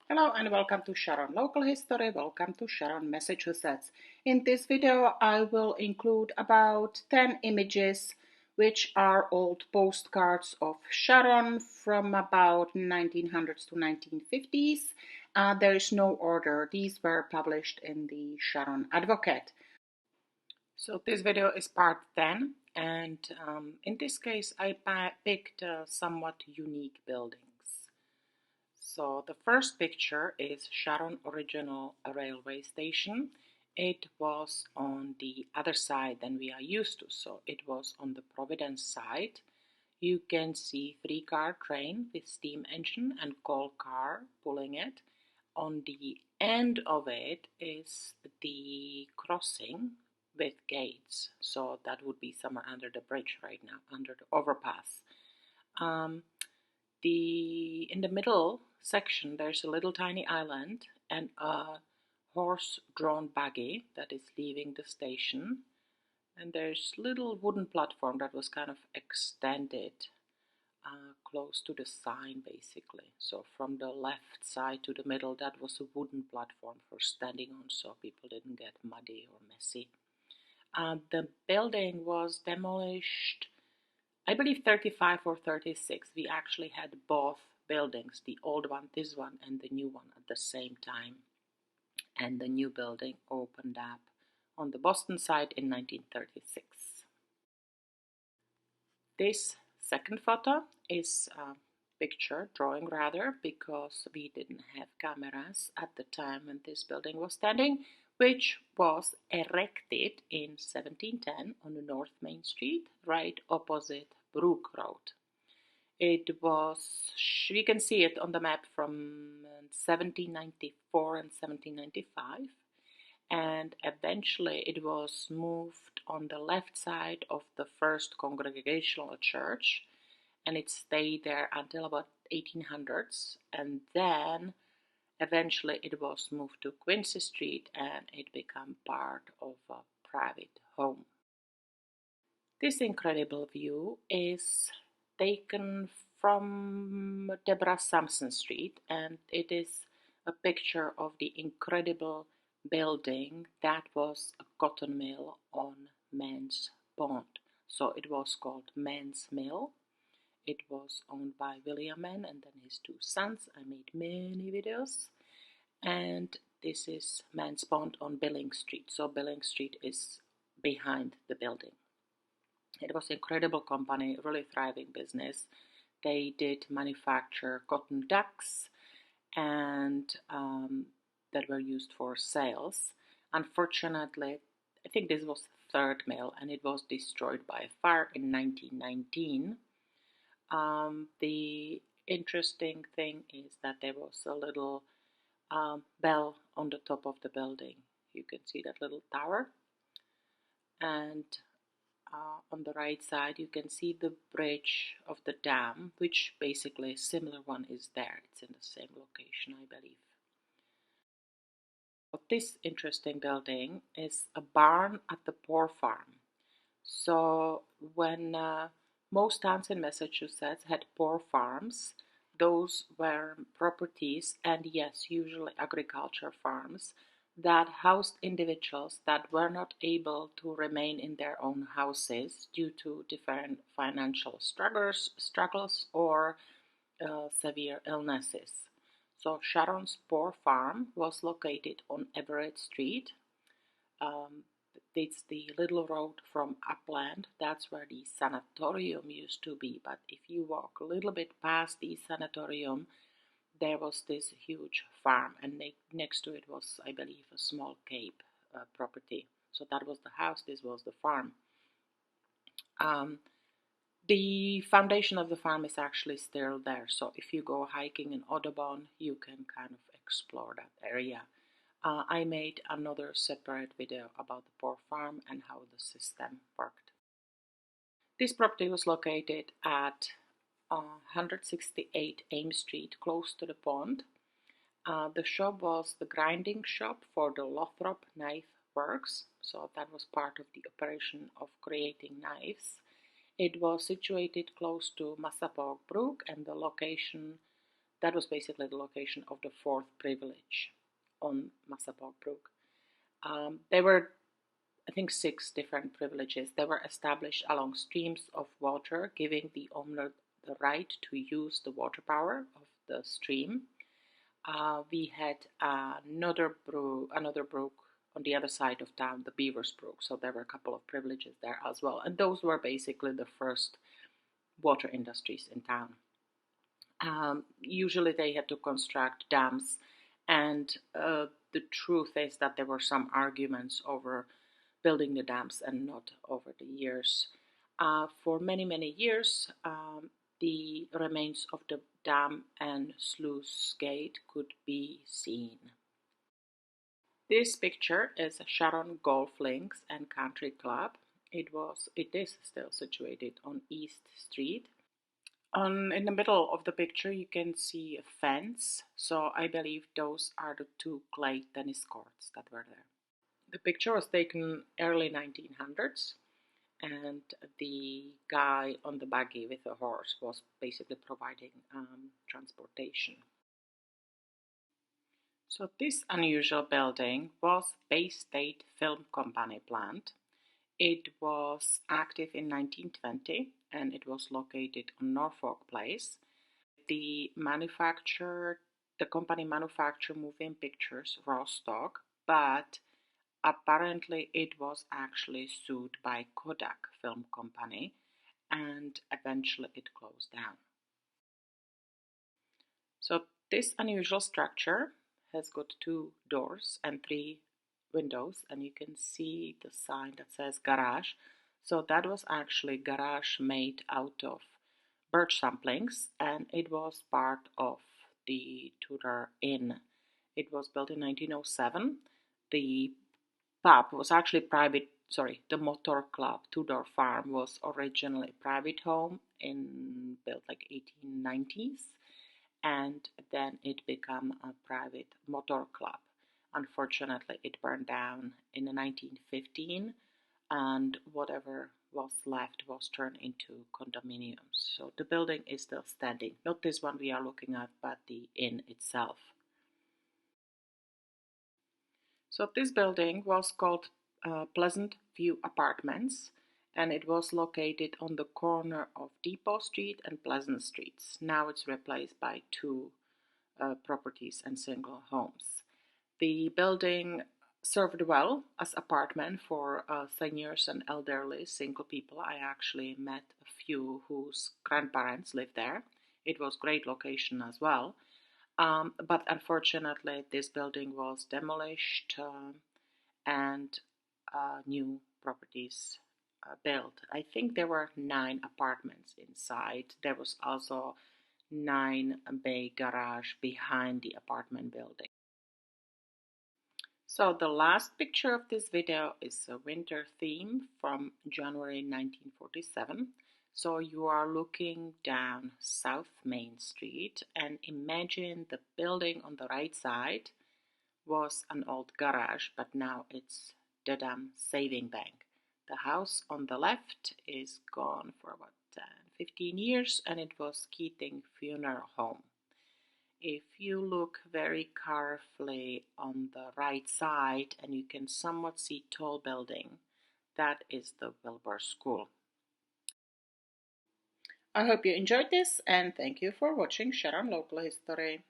Hello and welcome to Sharon Local History. Welcome to Sharon, Massachusetts. In this video, I will include about 10 images which are old postcards of Sharon from about 1900s to 1950s. There is no order. These were published in the Sharon Advocate. So this video is part 10, and in this case I picked somewhat unique buildings. So the first picture is Sharon Original Railway Station. It was on the other side than we are used to, so it was on the Providence side. You can see 3-car train with steam engine and coal car pulling it. On the end of it is the crossing with gates, so that would be somewhere under the bridge right now, under the overpass. In the middle section there's a little tiny island and a horse-drawn buggy that is leaving the station, and there's little wooden platform that was kind of extended close to the sign basically. So from the left side to the middle, that was a wooden platform for standing on so people didn't get muddy or messy. The building was demolished, I believe 35 or 36. We actually had both buildings, the old one, this one, and the new one at the same time. And the new building opened up on the Boston side in 1936. This second photo is a picture, drawing rather, because we didn't have cameras at the time when this building was standing, which was erected in 1710 on the North Main Street, right opposite Brook Road. It was, we can see it on the map from 1794 and 1795, and eventually it was moved on the left side of the First Congregational Church, and it stayed there until about 1800s, and then eventually it was moved to Quincy Street and it became part of a private home. This incredible view is taken from Deborah Sampson Street, and it is a picture of the incredible building that was a cotton mill on Mann's Pond. So it was called Mann's Mill. It was owned by William Mann and then his two sons. I made many videos. And this is Mann's Pond on Billing Street. So Billing Street is behind the building. It was an incredible company, really thriving business. They did manufacture cotton ducks and that were used for sails. Unfortunately, I think this was the third mill and it was destroyed by a fire in 1919. The interesting thing is that there was a little bell on the top of the building. You can see that little tower, and on the right side you can see the bridge of the dam, which basically a similar one is there. It's in the same location, I believe. But this interesting building is a barn at the Poor Farm. So when most towns in Massachusetts had poor farms, those were properties, and yes, usually agriculture farms, that housed individuals that were not able to remain in their own houses due to different financial struggles or severe illnesses. So Sharon's Poor Farm was located on Everett Street. It's the little road from Upland. That's where the sanatorium used to be. But if you walk a little bit past the sanatorium, there was this huge farm, and next to it was, I believe, a small cape property. So that was the house, this was the farm. The foundation of the farm is actually still there. So if you go hiking in Audubon, you can kind of explore that area. I made another separate video about the Poor Farm and how the system worked. This property was located at 168 Ames Street, close to the pond. The shop was the grinding shop for the Lothrop Knife Works, so that was part of the operation of creating knives. It was situated close to Massapequa Brook, and the location that was basically the location of the fourth privilege on Massapequa Brook. There were, I think, 6 different privileges. They were established along streams of water, giving the owner the right to use the water power of the stream. We had another brook on the other side of town, the Beavers Brook. So there were a couple of privileges there as well. And those were basically the first water industries in town. Usually they had to construct dams, and the truth is that there were some arguments over building the dams and not over the years. For many, many years, the remains of the dam and sluice gate could be seen. This picture is Sharon Golf Links and Country Club. It is still situated on East Street. In the middle of the picture you can see a fence, so I believe those are the 2 clay tennis courts that were there. The picture was taken early 1900s, and the guy on the buggy with the horse was basically providing transportation. So this unusual building was Bay State Film Company plant. It was active in 1920 and it was located on Norfolk Place. The company manufactured moving pictures raw stock, but apparently it was actually sued by Kodak Film Company and eventually it closed down. So this unusual structure has got 2 doors and 3 windows, and you can see the sign that says garage. So that was actually garage made out of birch samplings, and it was part of the Tudor Inn. It was built in 1907. The pub was actually the motor club Tudor Farm was originally a private home built like 1890s, and then it became a private motor club. Unfortunately, it burned down in 1915, and whatever was left was turned into condominiums. So the building is still standing. Not this one we are looking at, but the inn itself. So this building was called Pleasant View Apartments, and it was located on the corner of Depot Street and Pleasant Streets. Now it's replaced by 2 properties and single homes. The building served well as apartment for seniors and elderly single people. I actually met a few whose grandparents lived there. It was great location as well. But unfortunately, this building was demolished and new properties built. I think there were 9 apartments inside. There was also 9-bay garage behind the apartment building. So the last picture of this video is a winter theme from January 1947. So you are looking down South Main Street and imagine the building on the right side was an old garage, but now it's the Dam Saving Bank. The house on the left is gone for about 15 years and it was Keating Funeral Home. If you look very carefully on the right side and you can somewhat see tall building, that is the Wilbur School. I hope you enjoyed this and thank you for watching Sharon Local History.